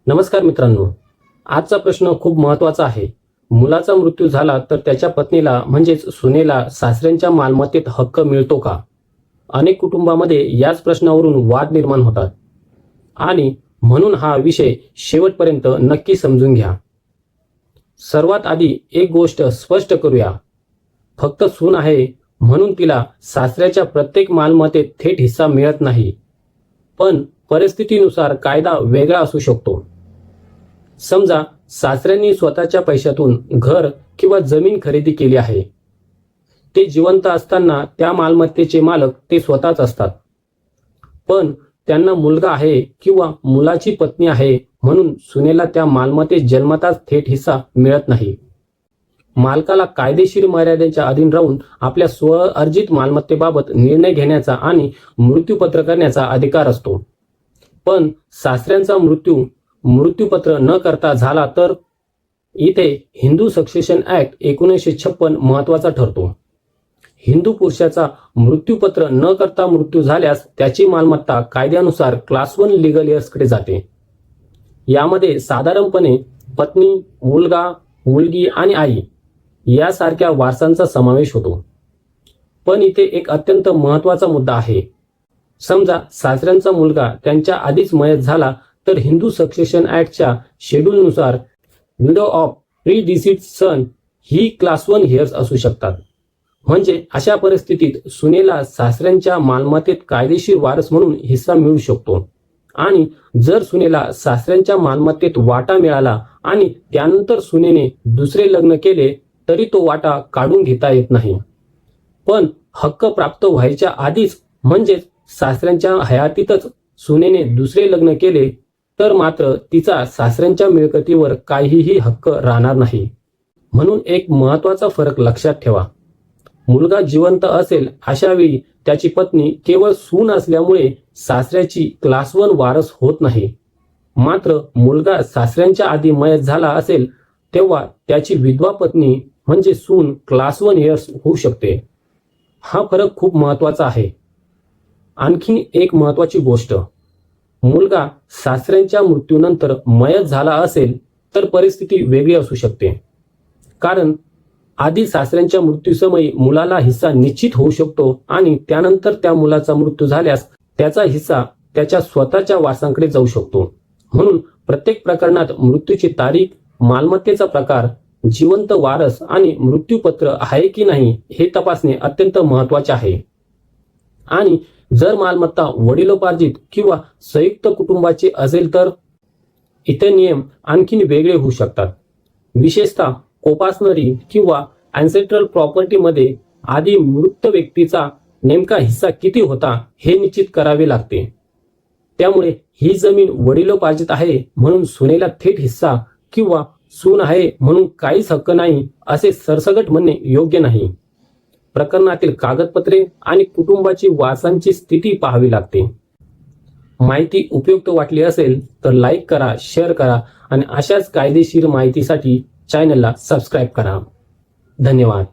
नमस्कार मित्रांनो, आजचा प्रश्न खूप महत्त्वाचा आहे. मुलाचा मृत्यू झाला तर त्याच्या पत्नीला म्हणजेच सुनेला सासऱ्यांच्या मालमत्तेत हक्क मिळतो का? अनेक कुटुंबामध्ये याच प्रश्नावरून वाद निर्माण होतात आणि म्हणून हा विषय शेवटपर्यंत नक्की समजून घ्या. सर्वात आधी एक गोष्ट स्पष्ट करूया. फक्त सून आहे म्हणून तिला सासऱ्याच्या प्रत्येक मालमत्तेत थेट हिस्सा मिळत नाही. पण परिस्थितीनुसार कायदा वेगळा असू शकतो. समजा सासऱ्यांनी स्वतःच्या पैशातून घर किंवा जमीन खरेदी केली आहे. ते जिवंत असताना त्या मालमत्तेचे मालक ते स्वतःच असतात. पण त्यांना मुलगा आहे किंवा मुलाची पत्नी आहे म्हणून सुनेला त्या मालमत्तेत जन्मताच थेट हिस्सा मिळत नाही. मालकाला कायदेशीर मर्यादेच्या अधीन राहून आपल्या स्वअर्जित मालमत्तेबाबत निर्णय घेण्याचा आणि मृत्यूपत्र करण्याचा अधिकार असतो. पण सासऱ्यांचा मृत्यूपत्र न करता झाला तर इथे हिंदू सक्सेशन ऍक्ट 1956 महत्वाचा ठरतो. हिंदू पुरुषाचा मृत्यूपत्र न करता मृत्यू झाल्यास त्याची मालमत्ता कायद्यानुसार क्लास 1 लीगल इयर्सकडे जाते. यामध्ये साधारणपणे पत्नी, मुलगा, मुलगी आणि आई यासारख्या वारसांचा समावेश होतो. पण इथे एक अत्यंत महत्वाचा मुद्दा आहे. समजा सासऱ्यांचा मुलगा त्यांच्या आधीच मयत झाला तर हिंदू सक्सेशन ऍक्टच्या शेड्यूलनुसार विडो ऑफ प्री-डिसीज्ड सन ही क्लास 1 हेअर्स असू शकतात. म्हणजे अशा परिस्थितीत सुनेला सासऱ्यांच्या मालमत्तेत कायदेशीर वारस म्हणून हिस्सा मिळू शकतो आणि जर सुनेला सासऱ्यांच्या मालमत्तेत वाटा मिळाला आणि त्यानंतर सुनेने दुसरे लग्न केले तरी तो वाटा काढून घेता येत नाही. पण हक्क प्राप्त व्हायच्या आधीच म्हणजेच सासऱ्यांच्या हयातीतच सुनेने दुसरे लग्न केले तर मात्र तिचा सासऱ्यांच्या मिळकतीवर काहीही हक्क राहणार नाही. म्हणून एक महत्वाचा फरक लक्षात ठेवा. मुलगा जिवंत असेल अशा वेळी त्याची पत्नी केवळ सून असल्यामुळे सासऱ्याची क्लास 1 वारस होत नाही. मात्र मुलगा सासऱ्यांच्या आधी मयत झाला असेल तेव्हा त्याची विधवा पत्नी म्हणजे सून क्लास 1 इयर्स होऊ शकते. हा फरक खूप महत्वाचा आहे. आणखी एक महत्वाची गोष्ट, मुलगा सासऱ्यांच्या मृत्यूनंतर मयत झाला असेल तर परिस्थिती वेगळी असू शकते. कारण आधी सासऱ्यांच्या मृत्यूसमयी मुलाला हिस्सा निश्चित होऊ शकतो आणि त्यानंतर त्या मुलाचा मृत्यू झाल्यास त्याचा हिस्सा त्याच्या स्वतःच्या वारसांकडे जाऊ शकतो. म्हणून प्रत्येक प्रकरणात मृत्यूची तारीख, मालमत्तेचा प्रकार, जिवंत वारस आणि मृत्यूपत्र आहे की नाही हे तपासणे अत्यंत महत्वाचे आहे. आणि जर मालमत्ता वडिलोपार्जित किंवा संयुक्त कुटुंबाची असेल तर इथे नियम आणखी वेगळे होऊ शकतात. विशेषतः कोपासनरी किंवा अँसेस्ट्रल प्रॉपर्टीमध्ये आधी मृत व्यक्तीचा नेमका हिस्सा किती होता हे निश्चित करावे लागते. त्यामुळे ही जमीन वडिलोपार्जित आहे म्हणून सुनेला थेट हिस्सा किंवा सून आहे म्हणून काहीच हक्क नाही असे सरसकट म्हणणे योग्य नाही. प्रकरणातील कागदपत्रे आणि कुटुंबाची वारसांची स्थिती पाहावी लागते. माहिती उपयुक्त वाटली असेल तर लाईक करा, शेअर करा आणि अशाच कायदेशीर माहितीसाठी चॅनलला सबस्क्राईब करा. धन्यवाद.